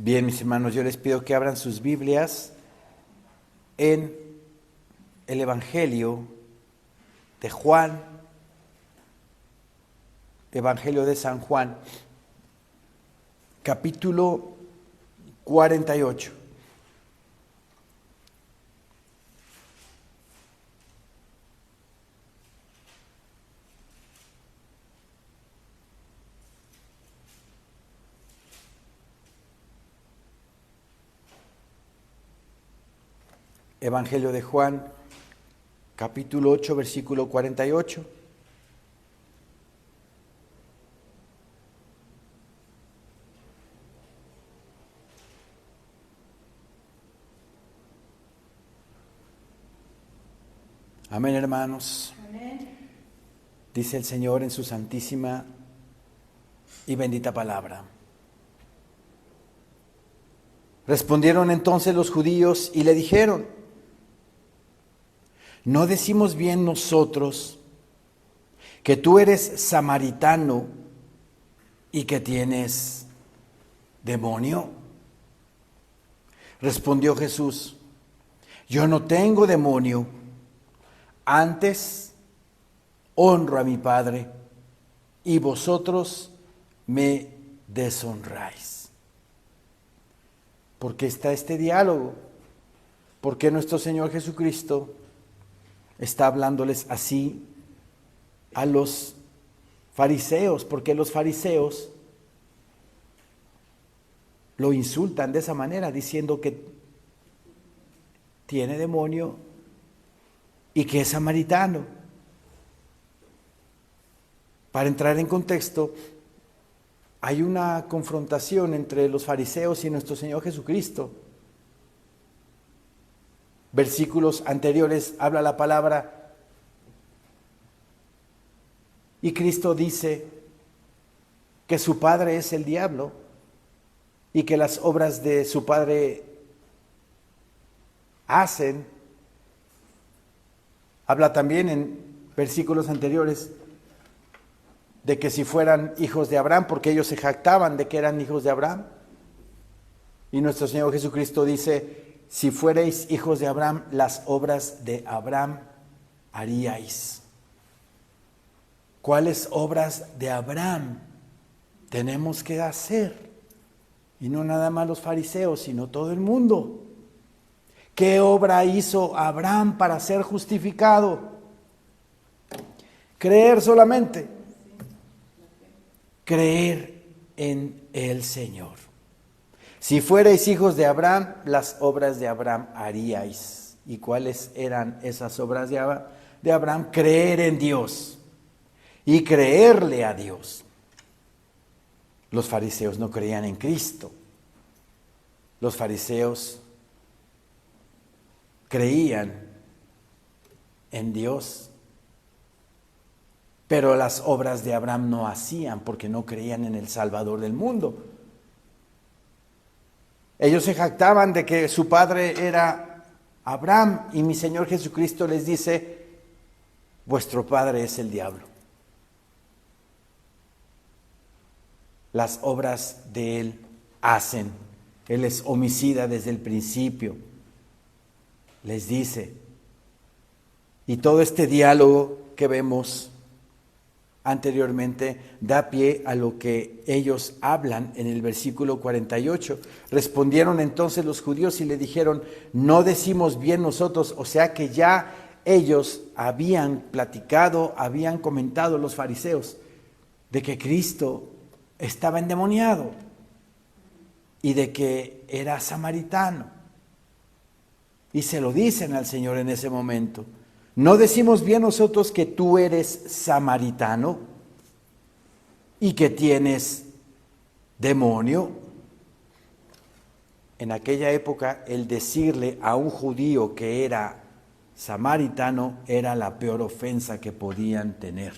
Bien, mis hermanos, yo les pido que abran sus Biblias en el Evangelio de Juan, Evangelio de San Juan, capítulo 48. Evangelio de Juan, capítulo 8, versículo 48. Amén, hermanos. Amén. Dice el Señor en su santísima y bendita palabra. Respondieron entonces los judíos y le dijeron: ¿no decimos bien nosotros que tú eres samaritano y que tienes demonio? Respondió Jesús: yo no tengo demonio, antes honro a mi Padre y vosotros me deshonráis. ¿Por qué está este diálogo? ¿Por qué nuestro Señor Jesucristo está hablándoles así a los fariseos? Porque los fariseos lo insultan de esa manera, diciendo que tiene demonio y que es samaritano. Para entrar en contexto, hay una confrontación entre los fariseos y nuestro Señor Jesucristo. Versículos anteriores habla la palabra y Cristo dice que su padre es el diablo y que las obras de su padre hacen. Habla también en versículos anteriores de que si fueran hijos de Abraham, porque ellos se jactaban de que eran hijos de Abraham. Y nuestro Señor Jesucristo dice: si fuerais hijos de Abraham, las obras de Abraham haríais. ¿Cuáles obras de Abraham tenemos que hacer? Y no nada más los fariseos, sino todo el mundo. ¿Qué obra hizo Abraham para ser justificado? Creer solamente. Creer en el Señor. Si fuerais hijos de Abraham, las obras de Abraham haríais. ¿Y cuáles eran esas obras de Abraham? Creer en Dios y creerle a Dios. Los fariseos no creían en Cristo. Los fariseos creían en Dios, pero las obras de Abraham no hacían porque no creían en el Salvador del mundo. Ellos se jactaban de que su padre era Abraham y mi Señor Jesucristo les dice: vuestro padre es el diablo. Las obras de él hacen. Él es homicida desde el principio. Les dice. Y todo este diálogo que vemos anteriormente da pie a lo que ellos hablan en el versículo 48. Respondieron entonces los judíos y le dijeron: no decimos bien nosotros. O sea que ya ellos habían platicado, habían comentado los fariseos de que Cristo estaba endemoniado y de que era samaritano. Y se lo dicen al Señor en ese momento: ¿no decimos bien nosotros que tú eres samaritano y que tienes demonio? En aquella época, el decirle a un judío que era samaritano era la peor ofensa que podían tener.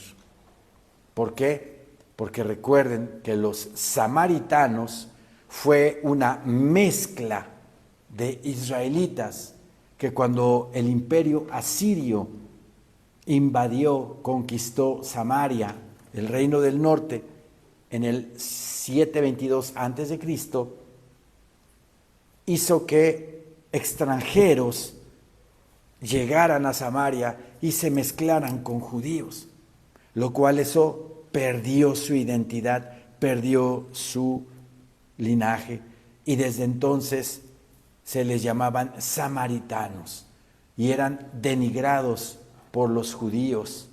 ¿Por qué? Porque recuerden que los samaritanos fue una mezcla de israelitas que cuando el imperio asirio invadió, conquistó Samaria, el reino del norte, en el 722 a.C., hizo que extranjeros llegaran a Samaria y se mezclaran con judíos, lo cual eso perdió su identidad, perdió su linaje, y desde entonces se les llamaban samaritanos y eran denigrados por los judíos.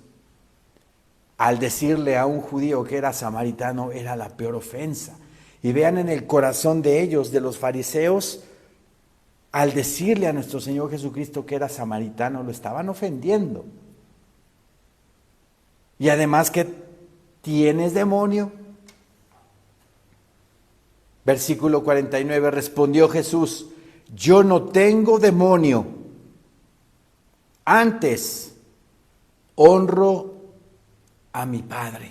Al decirle a un judío que era samaritano era la peor ofensa. Y vean en el corazón de ellos, de los fariseos, al decirle a nuestro Señor Jesucristo que era samaritano, lo estaban ofendiendo. Y además que tienes demonio. Versículo 49, respondió Jesús: yo no tengo demonio, antes honro a mi Padre,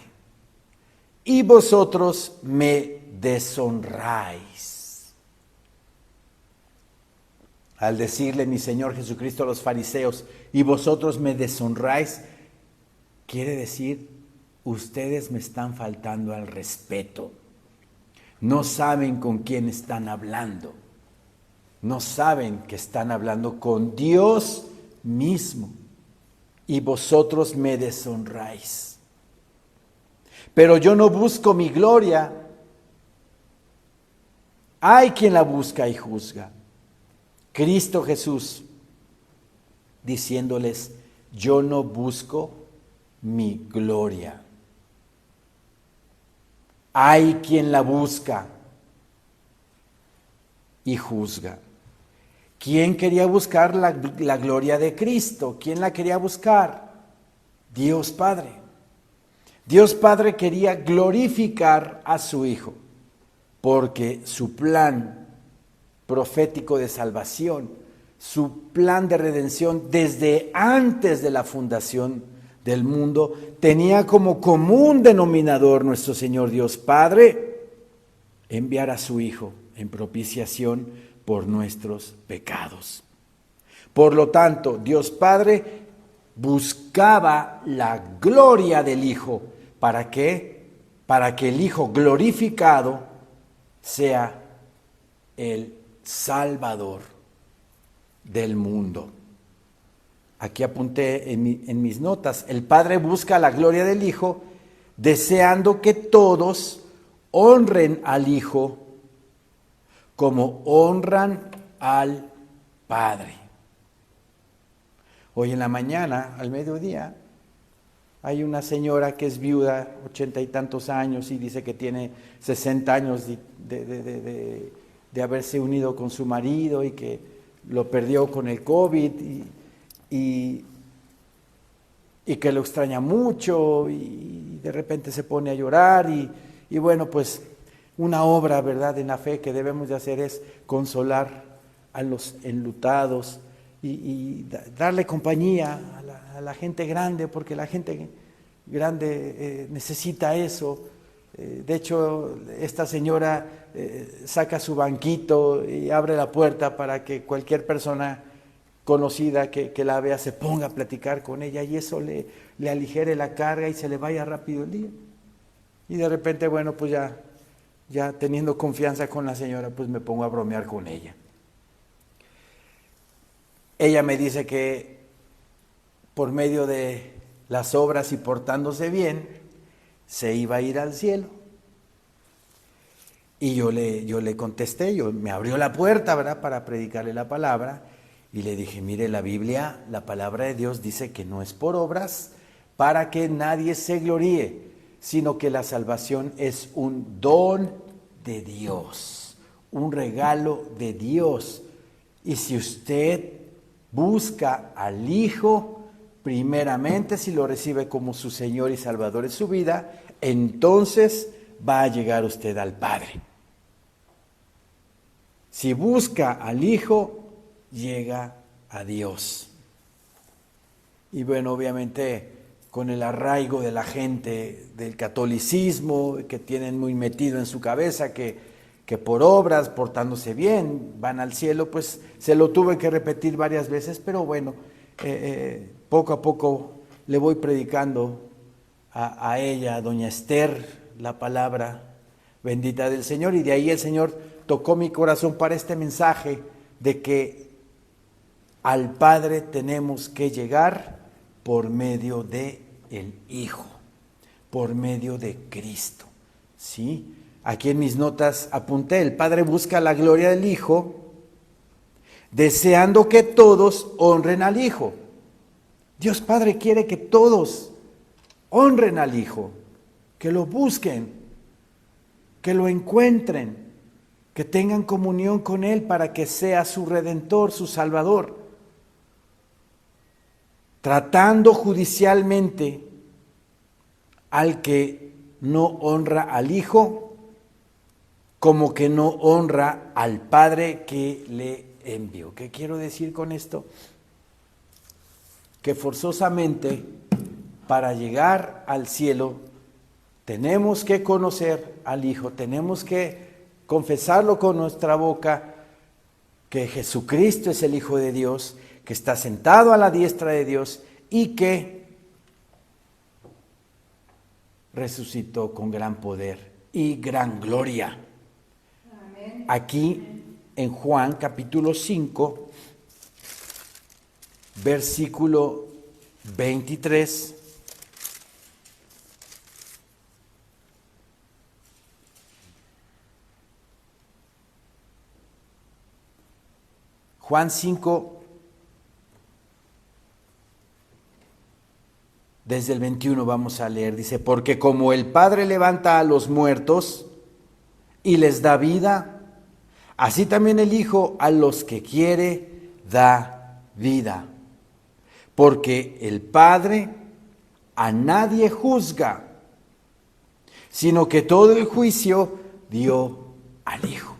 y vosotros me deshonráis. Al decirle mi Señor Jesucristo a los fariseos, y vosotros me deshonráis, quiere decir, ustedes me están faltando al respeto. No saben con quién están hablando. No saben que están hablando con Dios mismo. Y vosotros me deshonráis. Pero yo no busco mi gloria. Hay quien la busca y juzga. Cristo Jesús, diciéndoles, yo no busco mi gloria. Hay quien la busca y juzga. ¿Quién quería buscar la gloria de Cristo? ¿Quién la quería buscar? Dios Padre. Dios Padre quería glorificar a su Hijo, porque su plan profético de salvación, su plan de redención desde antes de la fundación del mundo, tenía como común denominador nuestro Señor Dios Padre enviar a su Hijo en propiciación por nuestros pecados. Por lo tanto, Dios Padre buscaba la gloria del Hijo. ¿Para qué? Para que el Hijo glorificado sea el Salvador del mundo. Aquí apunté en mis notas, el Padre busca la gloria del Hijo, deseando que todos honren al Hijo como honran al Padre. Hoy en la mañana, al mediodía, hay una señora que es viuda, 80 y tantos años, y dice que tiene 60 años de haberse unido con su marido y que lo perdió con el COVID y que lo extraña mucho, y de repente se pone a llorar y bueno, pues una obra, ¿verdad?, en la fe que debemos de hacer es consolar a los enlutados y darle compañía a la gente grande, porque la gente grande necesita eso. De hecho, esta señora saca su banquito y abre la puerta para que cualquier persona conocida que la vea se ponga a platicar con ella, y eso le aligere la carga y se le vaya rápido el día. Y de repente, bueno, pues ya teniendo confianza con la señora, pues me pongo a bromear con ella. Ella me dice que por medio de las obras y portándose bien, se iba a ir al cielo. Y yo le contesté, me abrió la puerta, ¿verdad?, para predicarle la palabra, y le dije, mire, la Biblia, la palabra de Dios dice que no es por obras para que nadie se gloríe, sino que la salvación es un don de Dios, un regalo de Dios. Y si usted busca al Hijo, primeramente, si lo recibe como su Señor y Salvador en su vida, entonces va a llegar usted al Padre. Si busca al Hijo, llega a Dios. Y bueno, obviamente con el arraigo de la gente del catolicismo, que tienen muy metido en su cabeza que por obras, portándose bien, van al cielo, pues se lo tuve que repetir varias veces, pero bueno, poco a poco le voy predicando a ella, a doña Esther, la palabra bendita del Señor, y de ahí el Señor tocó mi corazón para este mensaje de que al Padre tenemos que llegar por medio de el Hijo, por medio de Cristo. ¿Sí? Aquí en mis notas apunté, el Padre busca la gloria del Hijo, deseando que todos honren al Hijo. Dios Padre quiere que todos honren al Hijo, que lo busquen, que lo encuentren, que tengan comunión con Él para que sea su Redentor, su Salvador. Tratando judicialmente al que no honra al Hijo, como que no honra al Padre que le envió. ¿Qué quiero decir con esto? Que forzosamente para llegar al cielo tenemos que conocer al Hijo, tenemos que confesarlo con nuestra boca, que Jesucristo es el Hijo de Dios, que está sentado a la diestra de Dios y que resucitó con gran poder y gran gloria. Amén. Aquí en Juan capítulo 5, versículo 23. Juan 5, desde el 21 vamos a leer, dice, porque como el Padre levanta a los muertos y les da vida, así también el Hijo a los que quiere da vida. Porque el Padre a nadie juzga, sino que todo el juicio dio al Hijo.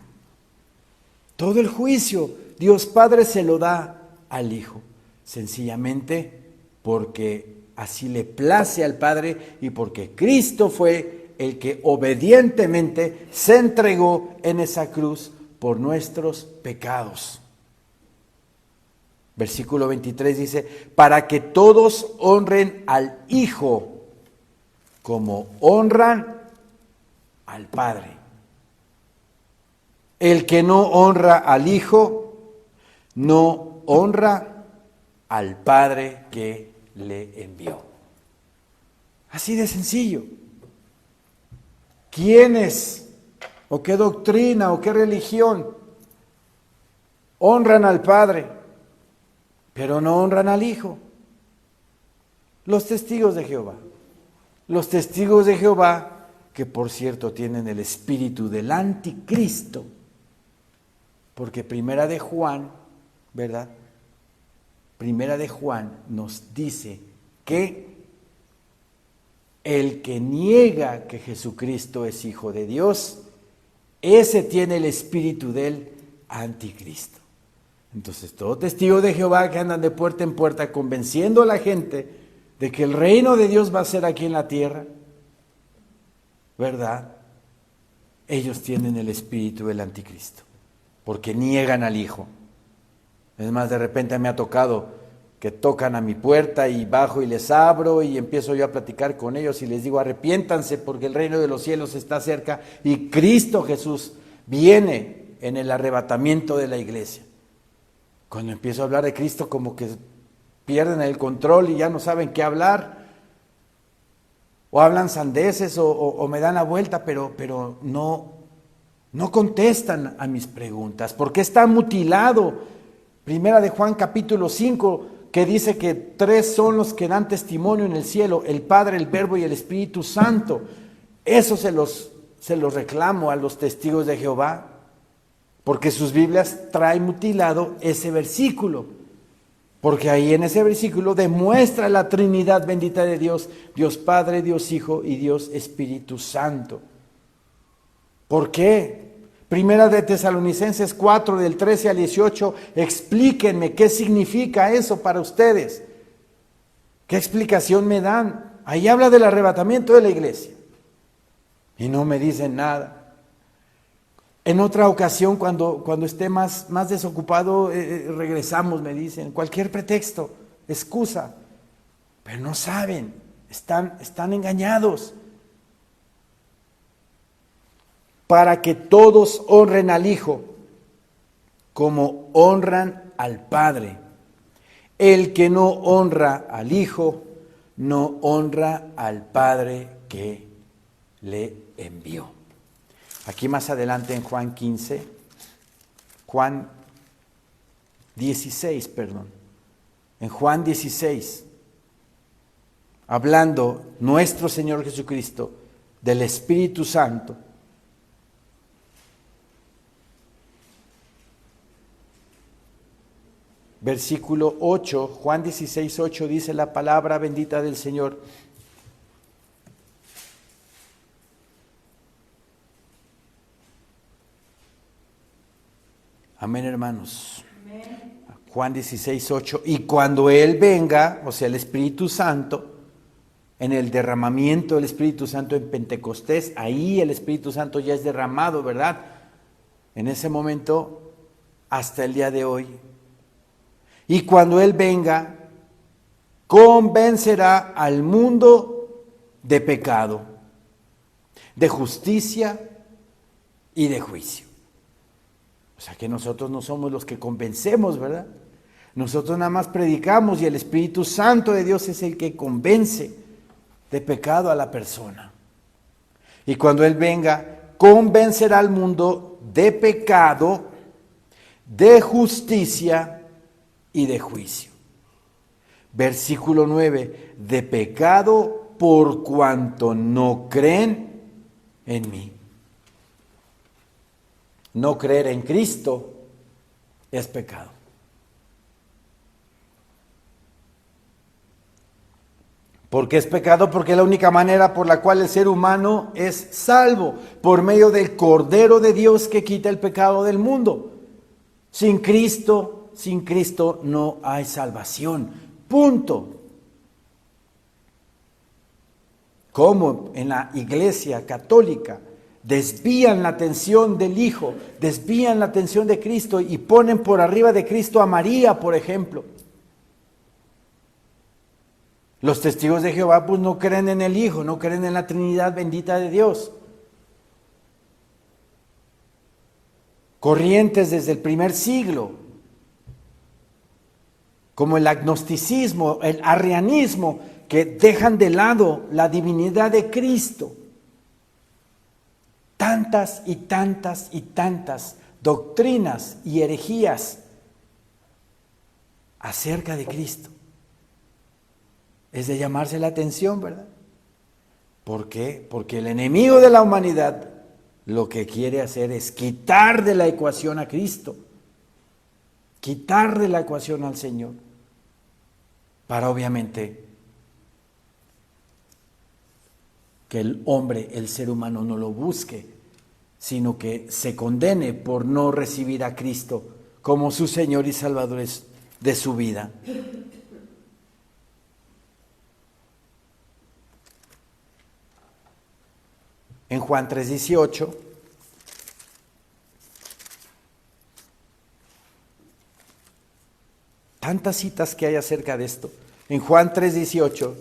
Todo el juicio Dios Padre se lo da al Hijo, sencillamente porque así le place al Padre y porque Cristo fue el que obedientemente se entregó en esa cruz por nuestros pecados. Versículo 23 dice, para que todos honren al Hijo como honran al Padre. El que no honra al Hijo, no honra al Padre que le envió. Así de sencillo. ¿Quiénes o qué doctrina o qué religión honran al Padre, pero no honran al Hijo? Los testigos de Jehová. Los testigos de Jehová, que por cierto tienen el espíritu del anticristo, porque Primera de Juan, ¿verdad? Primera de Juan nos dice que el que niega que Jesucristo es Hijo de Dios, ese tiene el espíritu del anticristo. Entonces, todo testigo de Jehová que andan de puerta en puerta convenciendo a la gente de que el reino de Dios va a ser aquí en la tierra, ¿verdad? Ellos tienen el espíritu del anticristo, porque niegan al Hijo. Es más, de repente me ha tocado que tocan a mi puerta y bajo y les abro y empiezo yo a platicar con ellos y les digo, arrepiéntanse porque el reino de los cielos está cerca y Cristo Jesús viene en el arrebatamiento de la iglesia. Cuando empiezo a hablar de Cristo, como que pierden el control y ya no saben qué hablar, o hablan sandeces o me dan la vuelta, pero no contestan a mis preguntas, porque está mutilado. Primera de Juan capítulo 5, que dice que 3 son los que dan testimonio en el cielo, el Padre, el Verbo y el Espíritu Santo. Eso se los reclamo a los testigos de Jehová, porque sus Biblias traen mutilado ese versículo, porque ahí en ese versículo demuestra la Trinidad bendita de Dios, Dios Padre, Dios Hijo y Dios Espíritu Santo. ¿Por qué? Primera de Tesalonicenses 4, del 13 al 18, explíquenme qué significa eso para ustedes. ¿Qué explicación me dan? Ahí habla del arrebatamiento de la iglesia y no me dicen nada. En otra ocasión, cuando esté más desocupado, regresamos, me dicen, cualquier pretexto, excusa, pero no saben, están engañados. para que todos honren al Hijo como honran al Padre. El que no honra al Hijo, no honra al Padre que le envió. Aquí más adelante en Juan 16, en Juan 16, hablando nuestro Señor Jesucristo del Espíritu Santo, versículo 8, Juan 16, 8 dice la palabra bendita del Señor. Amén, hermanos. Amén. Juan 16, 8. Y cuando Él venga, o sea, el Espíritu Santo, en el derramamiento del Espíritu Santo en Pentecostés, ahí el Espíritu Santo ya es derramado, ¿verdad? En ese momento, hasta el día de hoy. Y cuando Él venga, convencerá al mundo de pecado, de justicia y de juicio. O sea que nosotros no somos los que convencemos, ¿verdad? Nosotros nada más predicamos y el Espíritu Santo de Dios es el que convence de pecado a la persona. Y cuando Él venga, convencerá al mundo de pecado, de justicia y de juicio. Versículo 9, de pecado por cuanto no creen en mí. No creer en Cristo es pecado. ¿Por qué es pecado? Porque es la única manera por la cual el ser humano es salvo, por medio del Cordero de Dios que quita el pecado del mundo. Sin Cristo no hay salvación. Punto. Como en la Iglesia católica desvían la atención del Hijo, desvían la atención de Cristo y ponen por arriba de Cristo a María, por ejemplo. Los testigos de Jehová pues no creen en el Hijo, no creen en la Trinidad bendita de Dios. Corrientes desde el primer siglo, como el agnosticismo, el arrianismo, que dejan de lado la divinidad de Cristo. Tantas y tantas y tantas doctrinas y herejías acerca de Cristo. Es de llamarse la atención, ¿verdad? ¿Por qué? Porque el enemigo de la humanidad lo que quiere hacer es quitar de la ecuación a Cristo, quitar de la ecuación al Señor, para obviamente que el hombre, el ser humano no lo busque, sino que se condene por no recibir a Cristo como su Señor y Salvador de su vida. En Juan 3:18, tantas citas que hay acerca de esto. En Juan 3:18,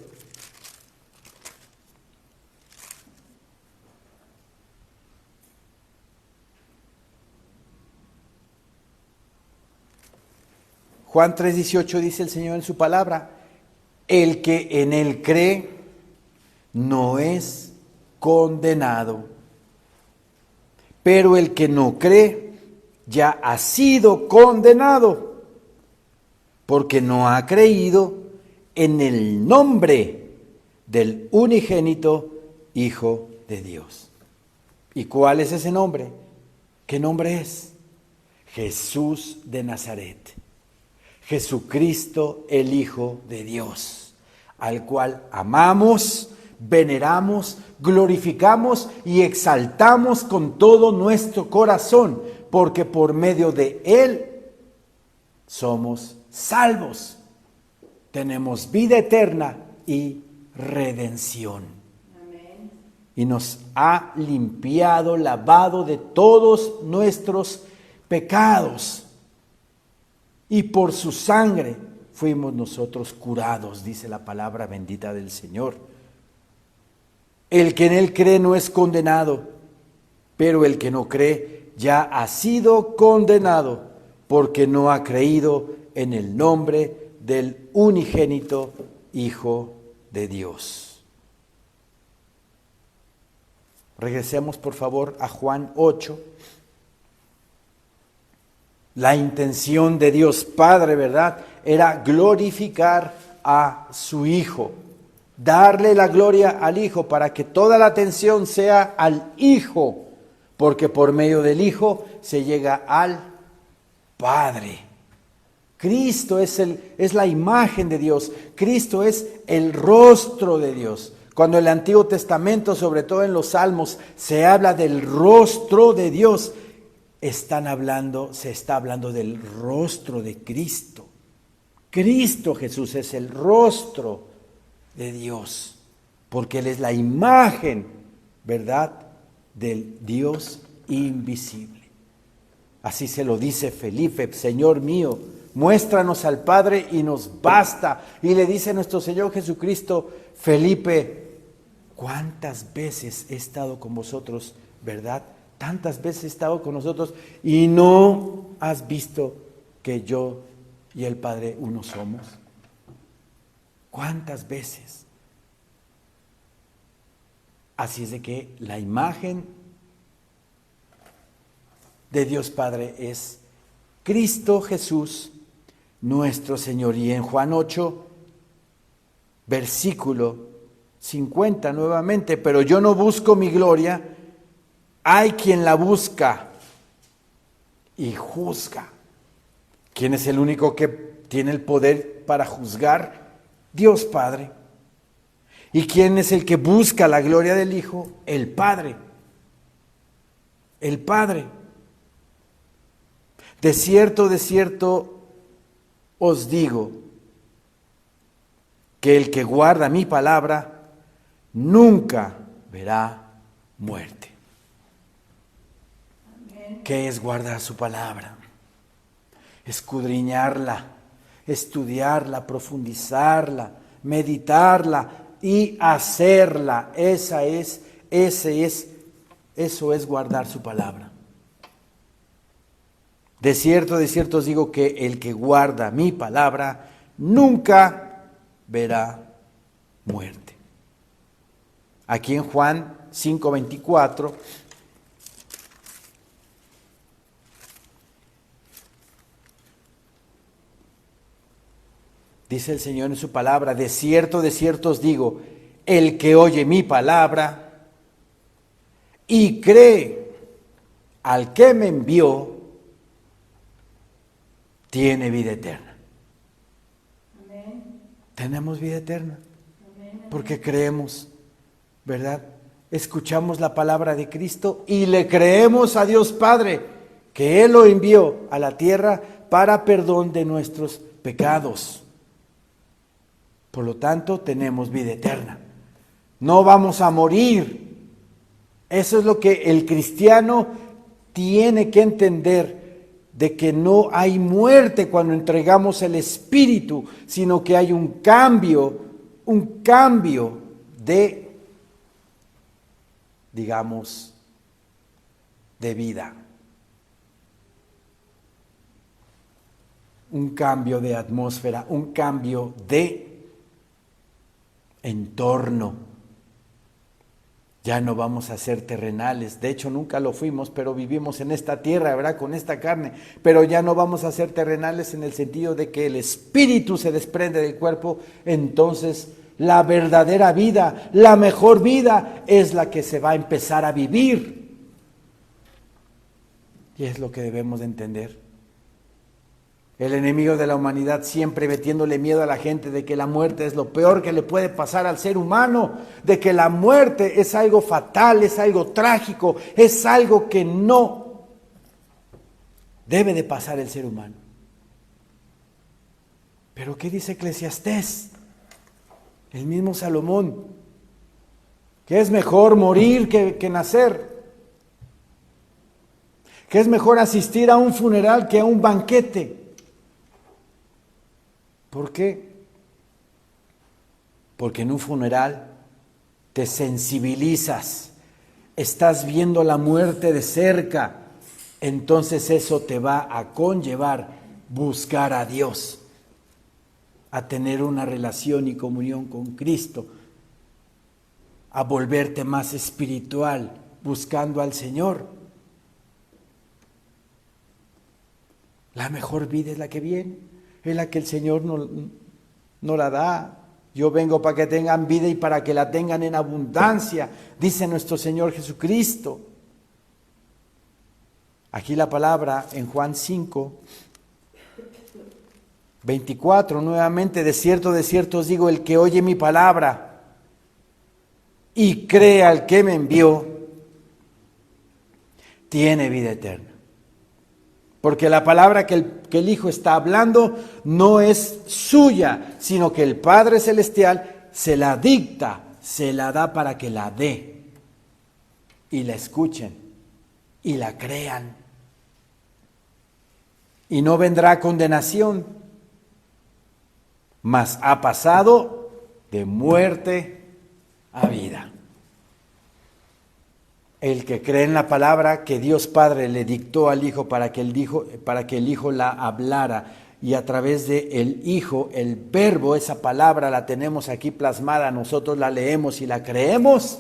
Juan 3:18 dice el Señor en su palabra: el que en Él cree no es condenado, pero el que no cree ya ha sido condenado, porque no ha creído en el nombre del unigénito Hijo de Dios. ¿Y cuál es ese nombre? ¿Qué nombre es? Jesús de Nazaret. Jesucristo, el Hijo de Dios, al cual amamos, veneramos, glorificamos y exaltamos con todo nuestro corazón, porque por medio de Él somos salvos, tenemos vida eterna y redención. Amén. Y nos ha limpiado, lavado de todos nuestros pecados, y por su sangre fuimos nosotros curados, dice la palabra bendita del Señor. El que en Él cree no es condenado, pero el que no cree ya ha sido condenado, porque no ha creído en el nombre del unigénito Hijo de Dios. Regresemos por favor a Juan 8. La intención de Dios Padre, ¿verdad?, era glorificar a su Hijo, darle la gloria al Hijo para que toda la atención sea al Hijo, porque por medio del Hijo se llega al Padre. Cristo es la imagen de Dios, Cristo es el rostro de Dios. Cuando en el Antiguo Testamento, sobre todo en los Salmos, se habla del rostro de Dios, se está hablando del rostro de Cristo. Cristo Jesús es el rostro de Dios, porque Él es la imagen, ¿verdad?, del Dios invisible. Así se lo dice Felipe: Señor mío, muéstranos al Padre y nos basta. Y le dice nuestro Señor Jesucristo: Felipe, ¿cuántas veces he estado con vosotros, verdad? Tantas veces he estado con nosotros y no has visto que yo y el Padre uno somos. ¿Cuántas veces? Así es de que la imagen de Dios Padre es Cristo Jesús, nuestro Señor. Y en Juan 8, versículo 50 nuevamente: pero yo no busco mi gloria, hay quien la busca y juzga. ¿Quién es el único que tiene el poder para juzgar? Dios Padre. ¿Y quién es el que busca la gloria del Hijo? El Padre. El Padre. De cierto os digo que el que guarda mi palabra nunca verá muerte. ¿Qué es guardar su palabra? Escudriñarla, estudiarla, profundizarla, meditarla y hacerla. Eso es guardar su palabra. De cierto os digo que el que guarda mi palabra nunca verá muerte. Aquí en Juan 5:24 dice el Señor en su palabra: de cierto os digo, el que oye mi palabra y cree al que me envió, tiene vida eterna. Amén. Tenemos vida eterna. Amén. Porque creemos, ¿verdad? Escuchamos la palabra de Cristo y le creemos a Dios Padre, que Él lo envió a la tierra para perdón de nuestros pecados. Por lo tanto, tenemos vida eterna. No vamos a morir. Eso es lo que el cristiano tiene que entender, de que no hay muerte cuando entregamos el Espíritu, sino que hay un cambio de, digamos, de vida. Un cambio de atmósfera, un cambio de entorno. Ya no vamos a ser terrenales, de hecho nunca lo fuimos, pero vivimos en esta tierra, ¿verdad?, con esta carne, pero ya no vamos a ser terrenales en el sentido de que el espíritu se desprende del cuerpo. Entonces la verdadera vida, la mejor vida es la que se va a empezar a vivir. Y es lo que debemos de entender. El enemigo de la humanidad siempre metiéndole miedo a la gente de que la muerte es lo peor que le puede pasar al ser humano, de que la muerte es algo fatal, es algo trágico, es algo que no debe de pasar el ser humano. Pero ¿qué dice Eclesiastés? El mismo Salomón, que es mejor morir que nacer, que es mejor asistir a un funeral que a un banquete. ¿Por qué? Porque en un funeral te sensibilizas, estás viendo la muerte de cerca, entonces eso te va a conllevar buscar a Dios, a tener una relación y comunión con Cristo, a volverte más espiritual, buscando al Señor. La mejor vida es la que viene, es la que el Señor no la da. Yo vengo para que tengan vida y para que la tengan en abundancia, dice nuestro Señor Jesucristo. Aquí la palabra en Juan 5, 24, nuevamente, de cierto os digo, el que oye mi palabra y cree al que me envió, tiene vida eterna. Porque la palabra que el Hijo está hablando no es suya, sino que el Padre Celestial se la dicta, se la da para que la dé y la escuchen y la crean. Y no vendrá condenación, mas ha pasado de muerte a vida. El que cree en la palabra que Dios Padre le dictó al Hijo para que el Hijo la hablara, y a través de el Hijo, el Verbo, esa palabra la tenemos aquí plasmada, nosotros la leemos y la creemos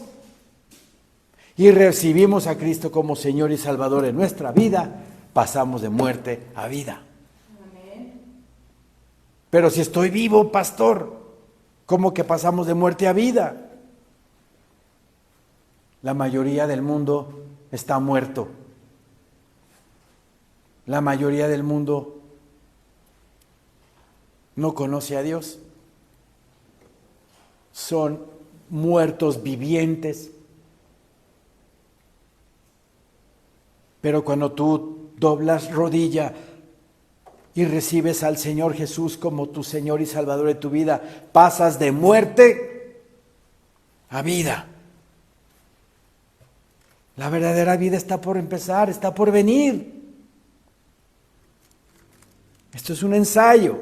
y recibimos a Cristo como Señor y Salvador en nuestra vida, pasamos de muerte a vida. Amén. Pero si estoy vivo, pastor, ¿cómo que pasamos de muerte a vida? La mayoría del mundo está muerto. La mayoría del mundo no conoce a Dios. Son muertos vivientes. Pero cuando tú doblas rodilla y recibes al Señor Jesús como tu Señor y Salvador de tu vida, pasas de muerte a vida. La verdadera vida está por empezar, está por venir. Esto es un ensayo.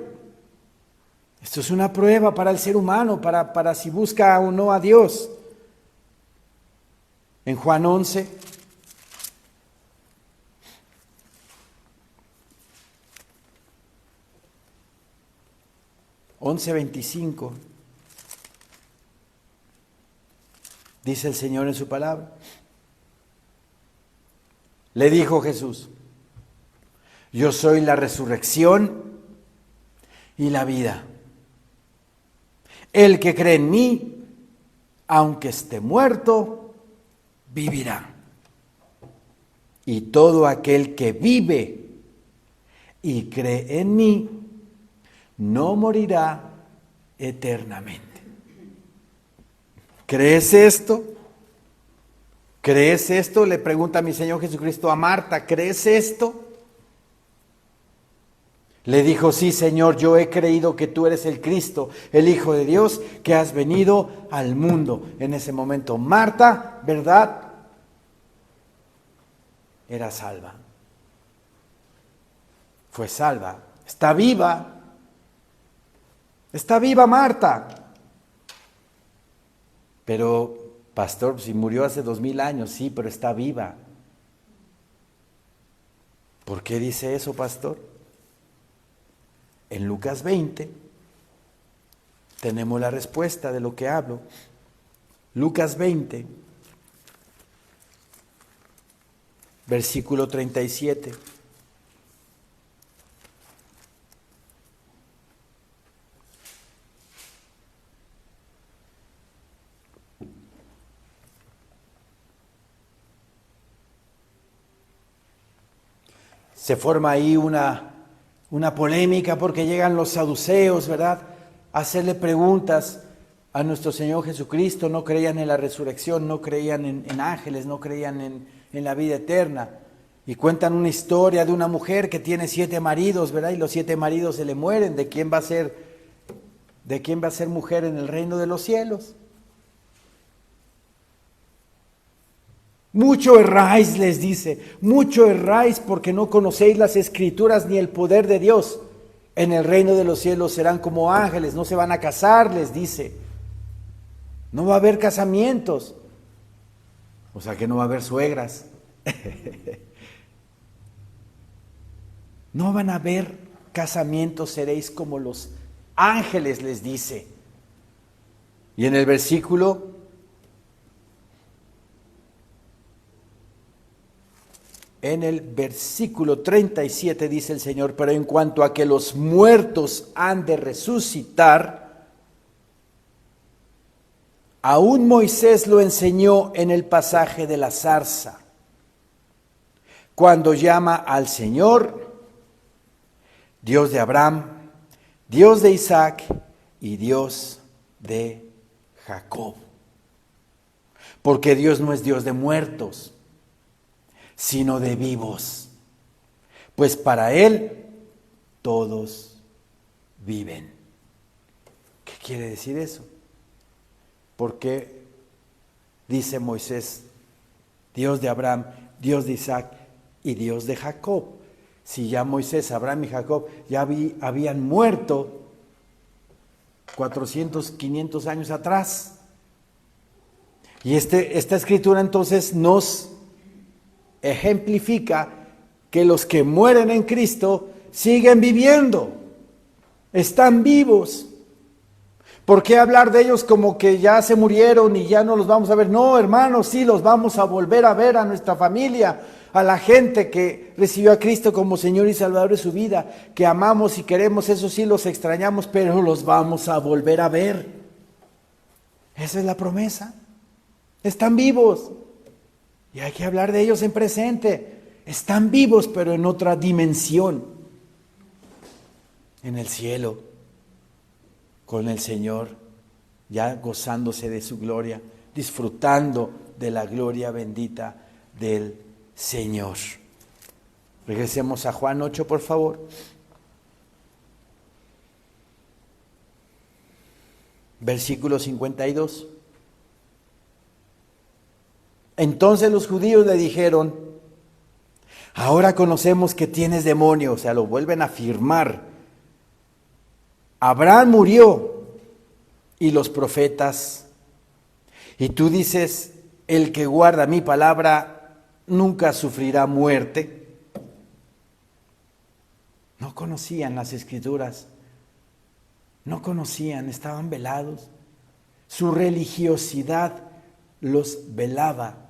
Esto es una prueba para el ser humano, para si busca o no a Dios. En Juan 11, once 25, dice el Señor en su palabra. Le dijo Jesús: yo soy la resurrección y la vida. El que cree en mí, aunque esté muerto, vivirá. Y todo aquel que vive y cree en mí, no morirá eternamente. ¿Crees esto? ¿Crees esto? Le pregunta mi Señor Jesucristo a Marta, ¿crees esto? Le dijo: sí, Señor, yo he creído que tú eres el Cristo, el Hijo de Dios, que has venido al mundo. En ese momento, Marta, ¿verdad?, era salva. Fue salva. Está viva. Está viva Marta. Pero, pastor, si murió hace 2000 años, sí, pero está viva. ¿Por qué dice eso, pastor? En Lucas 20 tenemos la respuesta de lo que hablo. Lucas 20, versículo 37. Se forma ahí una polémica porque llegan los saduceos, ¿verdad?, a hacerle preguntas a nuestro Señor Jesucristo. No creían en la resurrección, no creían en ángeles, no creían en la vida eterna. Y cuentan una historia de una mujer que tiene 7 maridos, ¿verdad? Y los 7 maridos se le mueren. ¿De quién va a ser mujer en el reino de los cielos? Mucho erráis, les dice, mucho erráis porque no conocéis las Escrituras ni el poder de Dios. En el reino de los cielos serán como ángeles, no se van a casar, les dice. No va a haber casamientos. O sea que no va a haber suegras. No van a haber casamientos, seréis como los ángeles, les dice. Y en el versículo 37 dice el Señor: pero en cuanto a que los muertos han de resucitar, aún Moisés lo enseñó en el pasaje de la zarza, cuando llama al Señor Dios de Abraham, Dios de Isaac y Dios de Jacob. Porque Dios no es Dios de muertos, sino de vivos, pues para Él todos viven. ¿Qué quiere decir eso? Porque dice Moisés, Dios de Abraham, Dios de Isaac y Dios de Jacob. Si ya Moisés, Abraham y Jacob ya habían muerto 400, 500 años atrás. Y esta escritura entonces nos ejemplifica que los que mueren en Cristo siguen viviendo, están vivos. ¿Por qué hablar de ellos como que ya se murieron y ya no los vamos a ver? No, hermanos, sí los vamos a volver a ver, a nuestra familia, a la gente que recibió a Cristo como Señor y Salvador de su vida, que amamos y queremos, eso sí los extrañamos, pero los vamos a volver a ver. Esa es la promesa. Están vivos. Y hay que hablar de ellos en presente. Están vivos, pero en otra dimensión. En el cielo, con el Señor, ya gozándose de su gloria, disfrutando de la gloria bendita del Señor. Regresemos a Juan 8, por favor. Versículo 52. Entonces los judíos le dijeron: ahora conocemos que tienes demonio. O sea, lo vuelven a afirmar. Abraham murió y los profetas. Y tú dices: el que guarda mi palabra nunca sufrirá muerte. No conocían las Escrituras. No conocían, estaban velados. Su religiosidad los velaba.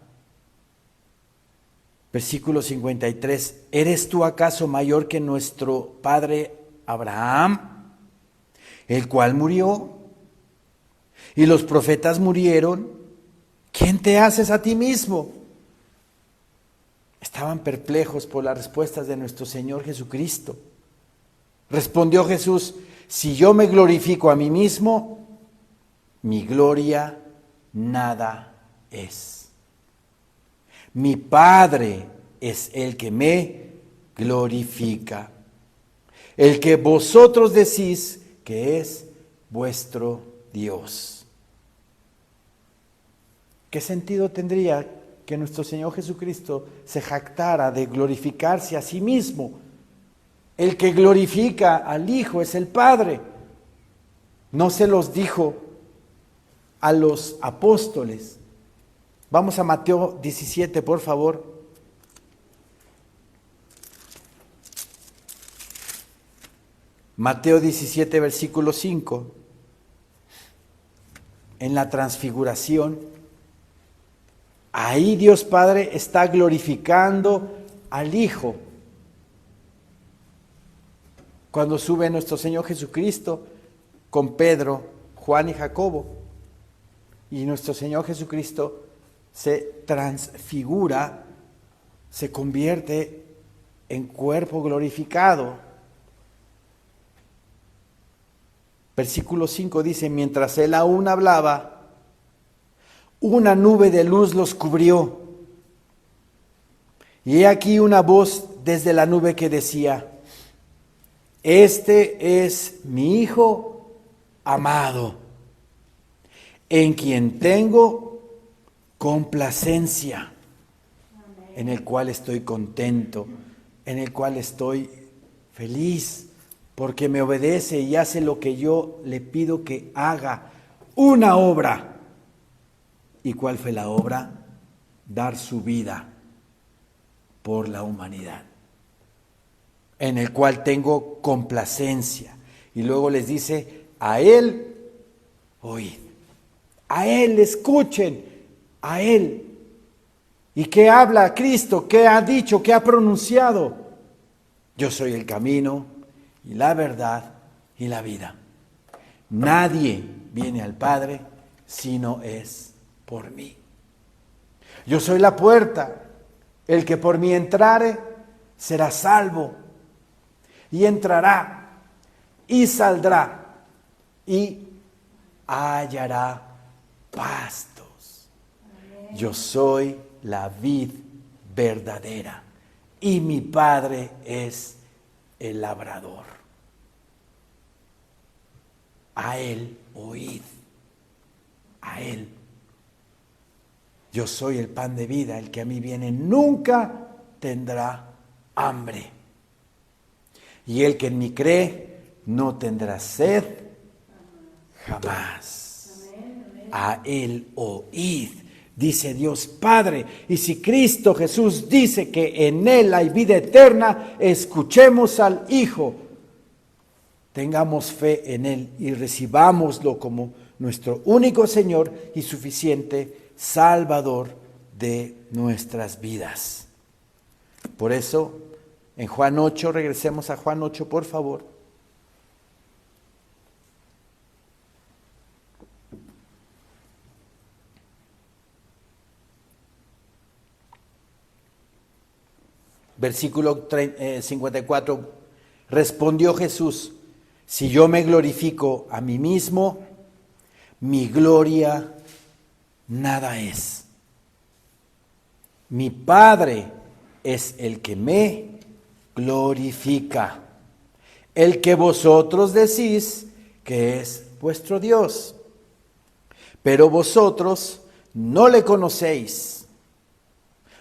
Versículo 53. ¿Eres tú acaso mayor que nuestro padre Abraham, el cual murió? Y los profetas murieron. ¿Quién te haces a ti mismo? Estaban perplejos por las respuestas de nuestro Señor Jesucristo. Respondió Jesús: si yo me glorifico a mí mismo, mi gloria nada es. Mi Padre es el que me glorifica, el que vosotros decís que es vuestro Dios. ¿Qué sentido tendría que nuestro Señor Jesucristo se jactara de glorificarse a sí mismo? El que glorifica al Hijo es el Padre. No se los dijo a los apóstoles. Vamos a Mateo 17, por favor. Mateo 17, versículo 5. En la transfiguración, ahí Dios Padre está glorificando al Hijo. Cuando sube nuestro Señor Jesucristo con Pedro, Juan y Jacobo, y nuestro Señor Jesucristo se transfigura, se convierte en cuerpo glorificado. Versículo 5 dice: mientras él aún hablaba, una nube de luz los cubrió. Y he aquí una voz desde la nube que decía: este es mi Hijo amado, en quien tengo complacencia, en el cual estoy contento, en el cual estoy feliz, porque me obedece y hace lo que yo le pido que haga, una obra. ¿Y cuál fue la obra? dar su vida por la humanidad, en el cual tengo complacencia. Y luego les dice, a Él oíd, a Él escuchen, a Él. ¿Y qué habla Cristo? ¿Qué ha dicho? ¿Qué ha pronunciado? Yo soy el camino y la verdad y la vida. Nadie viene al Padre si no es por mí. Yo soy la puerta. El que por mí entrare será salvo. Y entrará y saldrá y hallará pastos. Yo soy la vid verdadera y mi Padre es el labrador. A Él oíd, a Él. Yo soy el pan de vida, el que a mí viene nunca tendrá hambre. Y el que en mí cree no tendrá sed jamás. A Él oíd, dice Dios Padre. Y si Cristo Jesús dice que en Él hay vida eterna, escuchemos al Hijo. Tengamos fe en Él y recibámoslo como nuestro único Señor y suficiente Salvador de nuestras vidas. Por eso, en Juan 8, regresemos a Juan 8, por favor. Versículo 54, respondió Jesús, si yo me glorifico a mí mismo, mi gloria nada es. Mi Padre es el que me glorifica, el que vosotros decís que es vuestro Dios. Pero vosotros no le conocéis,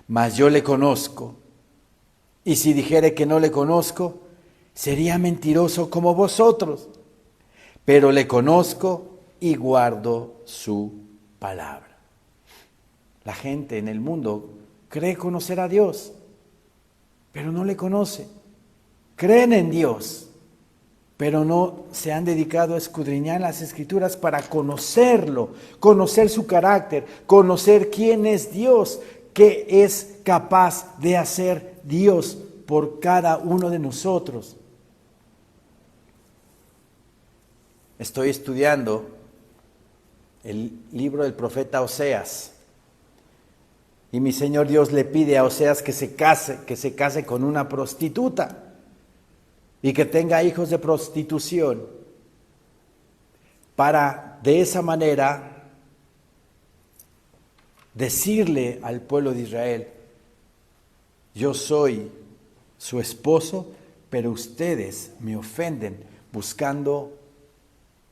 mas yo le conozco. Y si dijere que no le conozco, sería mentiroso como vosotros. Pero le conozco y guardo su palabra. La gente en el mundo cree conocer a Dios, pero no le conoce. Creen en Dios, pero no se han dedicado a escudriñar las Escrituras para conocerlo, conocer su carácter, conocer quién es Dios, qué es capaz de hacer Dios por cada uno de nosotros. Estoy estudiando el libro del profeta Oseas. Y mi Señor Dios le pide a Oseas que se case con una prostituta y que tenga hijos de prostitución, para de esa manera decirle al pueblo de Israel, yo soy su esposo, pero ustedes me ofenden buscando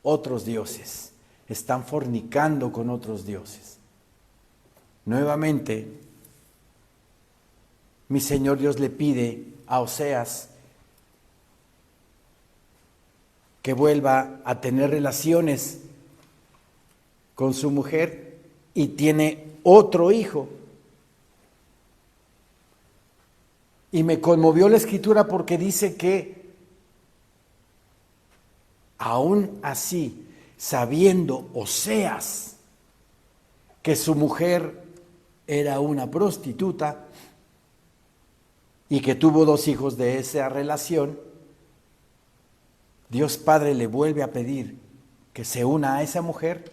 otros dioses, están fornicando con otros dioses. Nuevamente, mi Señor Dios le pide a Oseas que vuelva a tener relaciones con su mujer y tiene otro hijo. Y me conmovió la Escritura porque dice que aún así, sabiendo Oseas que su mujer era una prostituta y que tuvo 2 hijos de esa relación, Dios Padre le vuelve a pedir que se una a esa mujer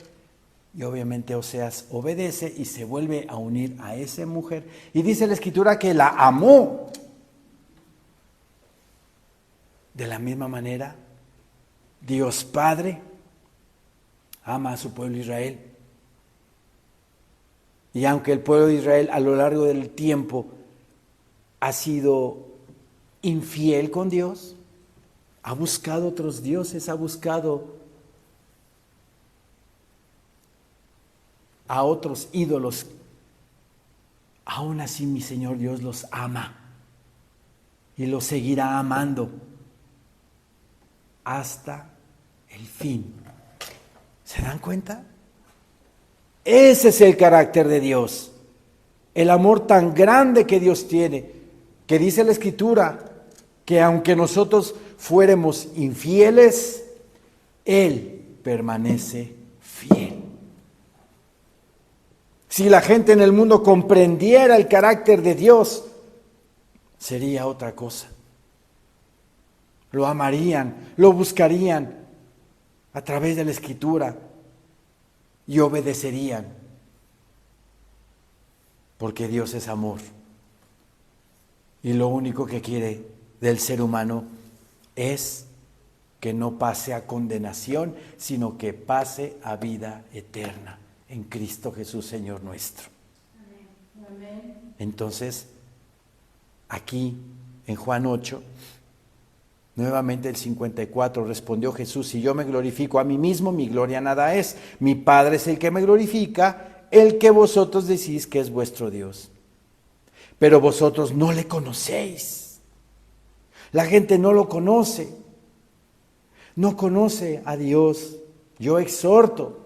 y obviamente Oseas obedece y se vuelve a unir a esa mujer. Y dice la Escritura que la amó. De la misma manera, Dios Padre ama a su pueblo Israel. Y aunque el pueblo de Israel a lo largo del tiempo ha sido infiel con Dios, ha buscado otros dioses, ha buscado a otros ídolos, aún así mi Señor Dios los ama y los seguirá amando hasta el fin. ¿Se dan cuenta? Ese es el carácter de Dios. El amor tan grande que Dios tiene, que dice la Escritura, que aunque nosotros fuéramos infieles, Él permanece fiel. Si la gente en el mundo comprendiera el carácter de Dios, sería otra cosa. Lo amarían, lo buscarían a través de la Escritura y obedecerían, porque Dios es amor. Y lo único que quiere del ser humano es que no pase a condenación, sino que pase a vida eterna en Cristo Jesús, Señor nuestro. Amén. Entonces, aquí en Juan 8, nuevamente el 54, respondió Jesús: si yo me glorifico a mí mismo, mi gloria nada es. Mi Padre es el que me glorifica, el que vosotros decís que es vuestro Dios. Pero vosotros no le conocéis. La gente no lo conoce. No conoce a Dios. Yo exhorto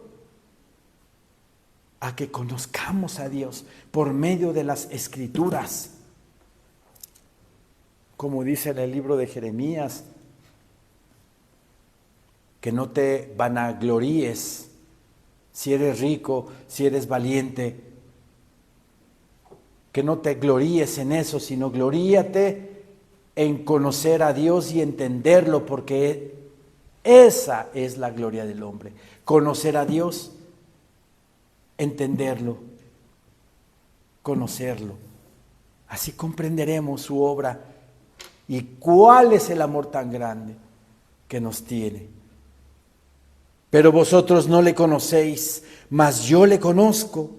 a que conozcamos a Dios por medio de las Escrituras. Como dice en el libro de Jeremías, que no te vanagloríes si eres rico, si eres valiente, que no te gloríes en eso, sino gloríate en conocer a Dios y entenderlo, porque esa es la gloria del hombre, conocer a Dios, entenderlo, conocerlo. Así comprenderemos su obra y cuál es el amor tan grande que nos tiene. Pero vosotros no le conocéis, mas yo le conozco.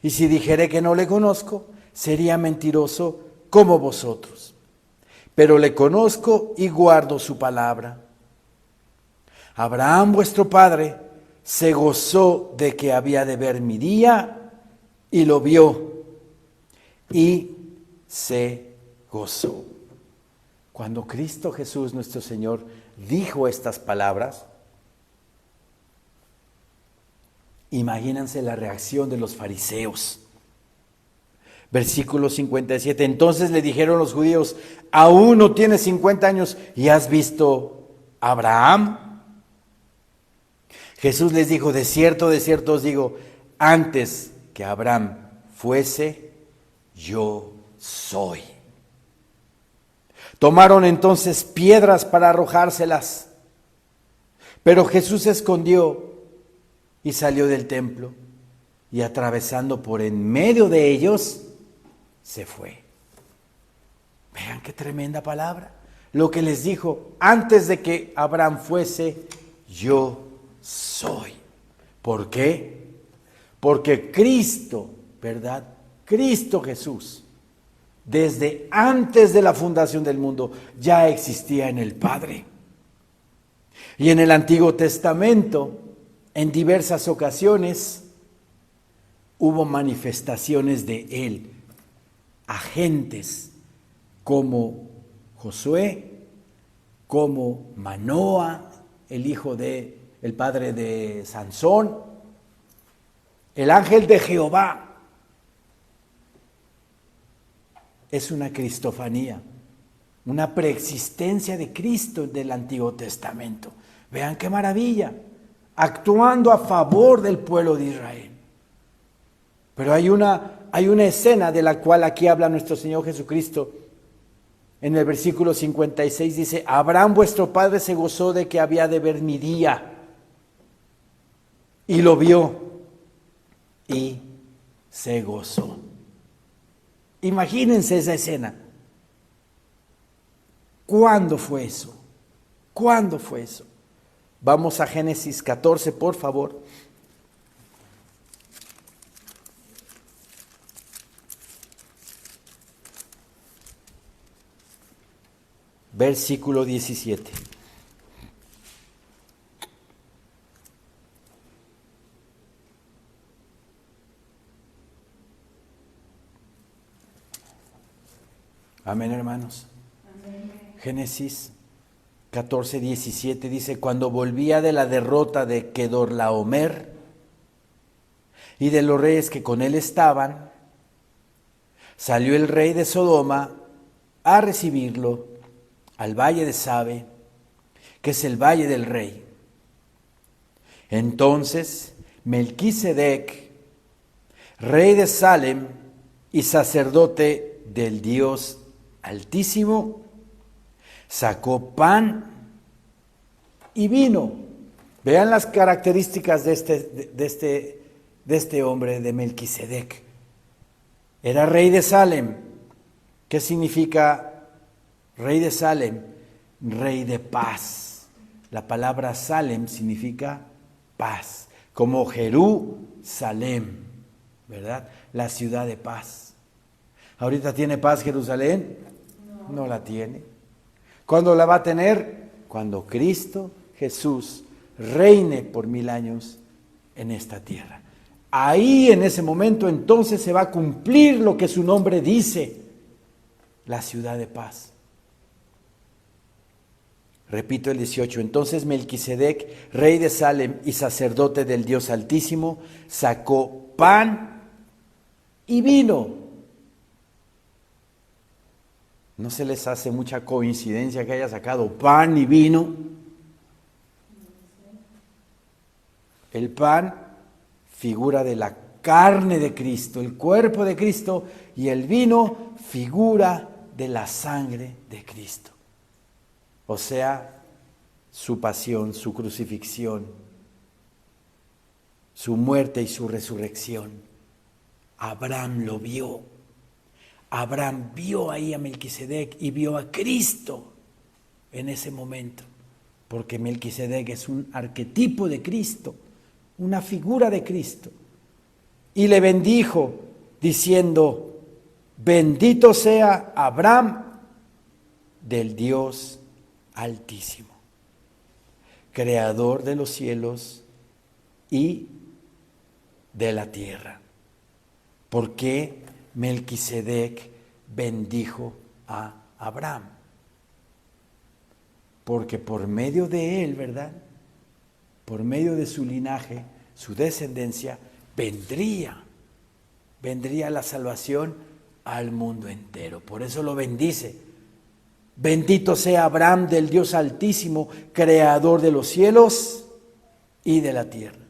Y si dijere que no le conozco, sería mentiroso como vosotros. Pero le conozco y guardo su palabra. Abraham, vuestro padre, se gozó de que había de ver mi día y lo vio y se gozó. Cuando Cristo Jesús, nuestro Señor, dijo estas palabras, imagínense la reacción de los fariseos. Versículo 57. Entonces le dijeron los judíos: ¿aún no tienes 50 años y has visto a Abraham? Jesús les dijo: de cierto os digo, antes que Abraham fuese, yo soy. Tomaron entonces piedras para arrojárselas, pero Jesús se escondió y salió del templo, y atravesando por en medio de ellos, se fue. Vean qué tremenda palabra. Lo que les dijo: antes de que Abraham fuese, yo soy. ¿Por qué? Porque Cristo, ¿verdad? Cristo Jesús, desde antes de la fundación del mundo, ya existía en el Padre. Y en el Antiguo Testamento, en diversas ocasiones, hubo manifestaciones de Él, agentes como Josué, como Manoa, el padre de Sansón, el ángel de Jehová. Es una cristofanía, una preexistencia de Cristo del Antiguo Testamento. Vean qué maravilla, actuando a favor del pueblo de Israel. Pero hay una escena de la cual aquí habla nuestro Señor Jesucristo. En el versículo 56 dice: Abraham vuestro padre se gozó de que había de ver mi día, y lo vio, y se gozó. Imagínense esa escena. ¿Cuándo fue eso? ¿Cuándo fue eso? Vamos a Génesis 14, por favor. Versículo 17. Amén, hermanos. Amén. Génesis 14, 17 dice: cuando volvía de la derrota de Kedorlaomer y de los reyes que con él estaban, Salió el rey de Sodoma a recibirlo al valle de Sabe, que es el valle del rey. Entonces Melquisedec, rey de Salem y sacerdote del Dios Altísimo, sacó pan y vino. Vean las características de este hombre, de Melquisedec. Era rey de Salem. ¿Qué significa rey de Salem? Rey de paz. La palabra Salem significa paz, como Jerusalén, ¿verdad? La ciudad de paz. ¿Ahorita tiene paz Jerusalén? No la tiene. ¿Cuándo la va a tener? Cuando Cristo Jesús reine por 1000 años en esta tierra. Ahí, en ese momento, entonces se va a cumplir lo que su nombre dice, la ciudad de paz. Repito el 18. Entonces Melquisedec, rey de Salem y sacerdote del Dios Altísimo, sacó pan y vino. ¿No se les hace mucha coincidencia que haya sacado pan y vino? El pan, figura de la carne de Cristo, el cuerpo de Cristo, y el vino, figura de la sangre de Cristo. O sea, su pasión, su crucifixión, su muerte y su resurrección. Abraham lo vio. Abraham vio ahí a Melquisedec y vio a Cristo en ese momento, porque Melquisedec es un arquetipo de Cristo, una figura de Cristo. Y le bendijo diciendo: bendito sea Abraham del Dios Altísimo, creador de los cielos y de la tierra. ¿Por qué Melquisedec bendijo a Abraham? Porque por medio de él, ¿verdad? Por medio de su linaje, su descendencia, vendría la salvación al mundo entero. Por eso lo bendice. Bendito sea Abraham del Dios Altísimo, creador de los cielos y de la tierra.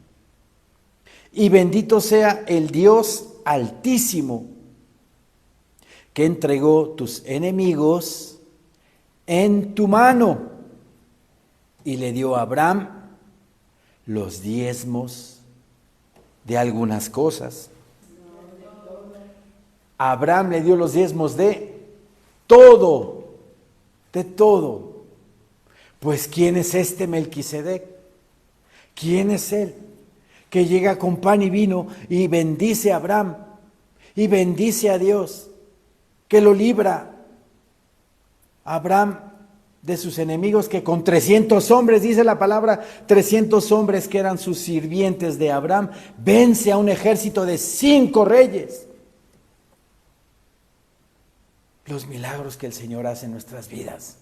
Y bendito sea el Dios Altísimo, que entregó tus enemigos en tu mano, y le dio a Abraham los diezmos de algunas cosas. Abraham le dio los diezmos de todo, de todo. Pues ¿quién es este Melquisedec? ¿Quién es él que llega con pan y vino y bendice a Abraham y bendice a Dios, que lo libra a Abraham de sus enemigos, que con 300 hombres, dice la palabra, 300 hombres que eran sus sirvientes de Abraham, vence a un ejército de 5 reyes? Los milagros que el Señor hace en nuestras vidas,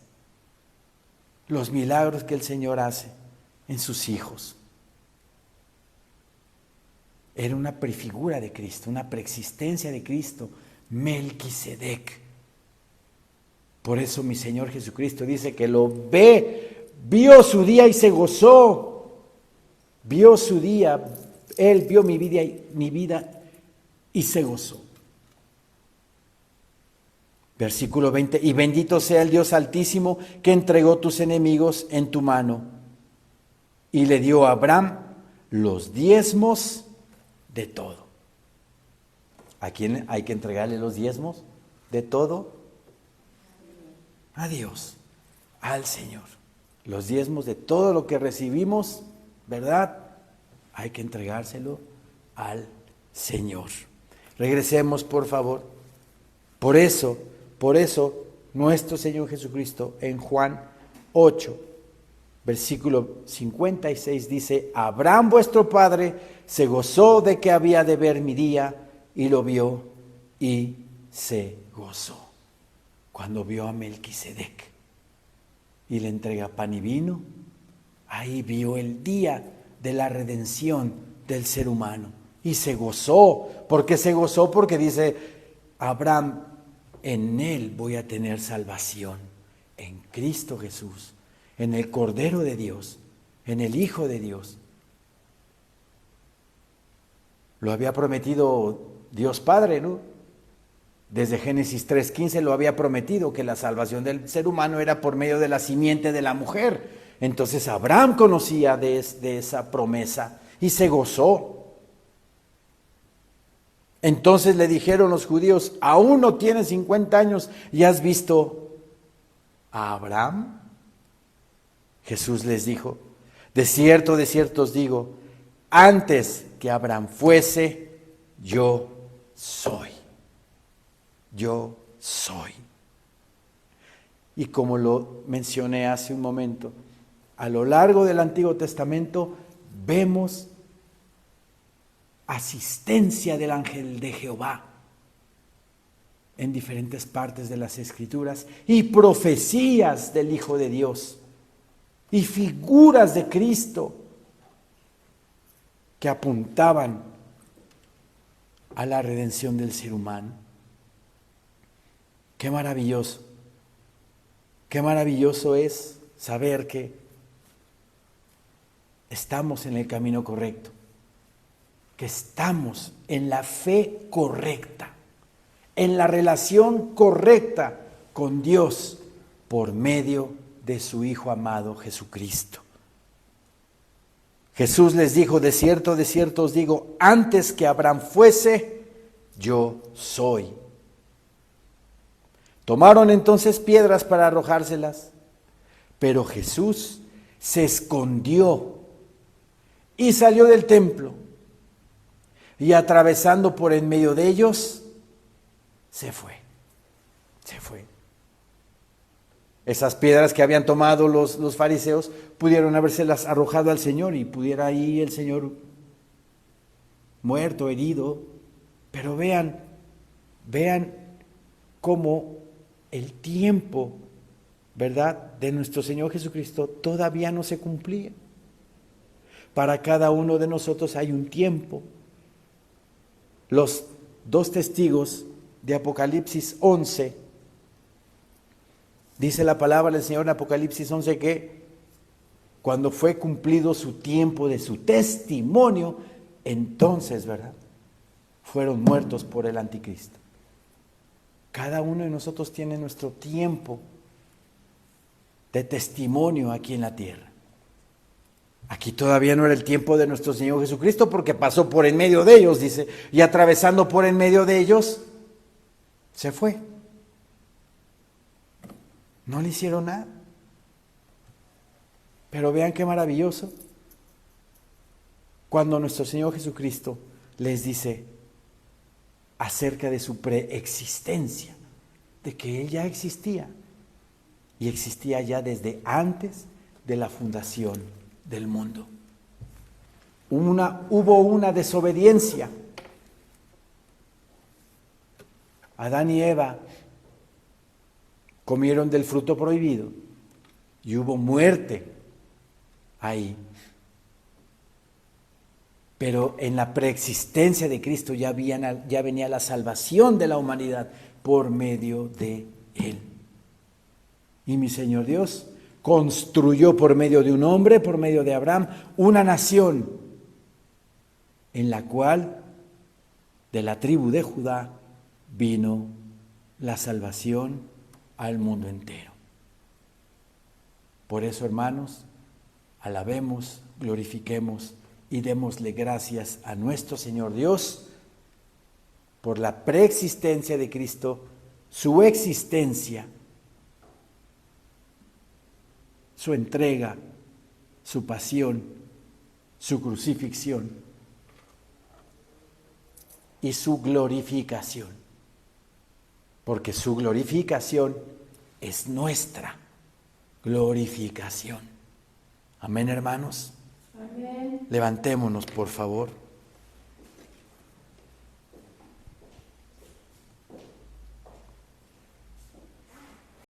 los milagros que el Señor hace en sus hijos. Era una prefigura de Cristo, una preexistencia de Cristo, Melquisedec. Por eso mi Señor Jesucristo dice que lo vio su día y se gozó. Vio su día, Él vio mi vida y se gozó. Versículo 20, y bendito sea el Dios Altísimo que entregó tus enemigos en tu mano, y le dio a Abraham los diezmos de todo. ¿A quién hay que entregarle los diezmos de todo? A Dios, al Señor. Los diezmos de todo lo que recibimos, ¿verdad? Hay que entregárselo al Señor. Regresemos, por favor. Por eso, nuestro Señor Jesucristo en Juan 8, versículo 56 dice: Abraham vuestro padre se gozó de que había de ver mi día, y lo vio y se gozó. Cuando vio a Melquisedec y le entrega pan y vino, ahí vio el día de la redención del ser humano y se gozó. ¿Por qué se gozó? Porque dice: Abraham, en él voy a tener salvación, en Cristo Jesús, en el Cordero de Dios, en el Hijo de Dios. Lo había prometido Dios Padre, ¿no? Desde Génesis 3:15 lo había prometido, que la salvación del ser humano era por medio de la simiente de la mujer. Entonces Abraham conocía de esa promesa y se gozó. Entonces le dijeron los judíos: ¿aún no tienes 50 años y has visto a Abraham? Jesús les dijo: de cierto os digo, antes que Abraham fuese, yo soy. Yo soy. Y como lo mencioné hace un momento, a lo largo del Antiguo Testamento vemos asistencia del ángel de Jehová en diferentes partes de las Escrituras y profecías del Hijo de Dios y figuras de Cristo que apuntaban a la redención del ser humano. Qué maravilloso es saber que estamos en el camino correcto, que estamos en la fe correcta, en la relación correcta con Dios por medio de su Hijo amado Jesucristo. Jesús les dijo: de cierto os digo, antes que Abraham fuese, yo soy. Tomaron entonces piedras para arrojárselas, pero Jesús se escondió y salió del templo, y atravesando por en medio de ellos, se fue. Esas piedras que habían tomado los fariseos pudieron habérselas arrojado al Señor y pudiera ahí el Señor muerto, herido, pero vean cómo el tiempo, ¿verdad?, de nuestro Señor Jesucristo todavía no se cumplía. Para cada uno de nosotros hay un tiempo. Los dos testigos de Apocalipsis 11, dice la palabra del Señor en Apocalipsis 11 que cuando fue cumplido su tiempo de su testimonio, entonces, ¿verdad?, fueron muertos por el anticristo. Cada uno de nosotros tiene nuestro tiempo de testimonio aquí en la tierra. Aquí todavía no era el tiempo de nuestro Señor Jesucristo porque pasó por en medio de ellos, dice, y atravesando por en medio de ellos, se fue. No le hicieron nada. Pero vean qué maravilloso cuando nuestro Señor Jesucristo les dice acerca de su preexistencia, de que Él ya existía, y existía ya desde antes de la fundación del mundo. Hubo una desobediencia. Adán y Eva comieron del fruto prohibido y hubo muerte ahí. Pero en la preexistencia de Cristo ya venía la salvación de la humanidad por medio de Él. Y mi Señor Dios construyó por medio de un hombre, por medio de Abraham, una nación en la cual de la tribu de Judá vino la salvación al mundo entero. Por eso, hermanos, alabemos, glorifiquemos y démosle gracias a nuestro Señor Dios por la preexistencia de Cristo, su existencia, su entrega, su pasión, su crucifixión y su glorificación, porque su glorificación es nuestra glorificación. Amén, hermanos. Amén. Levantémonos, por favor.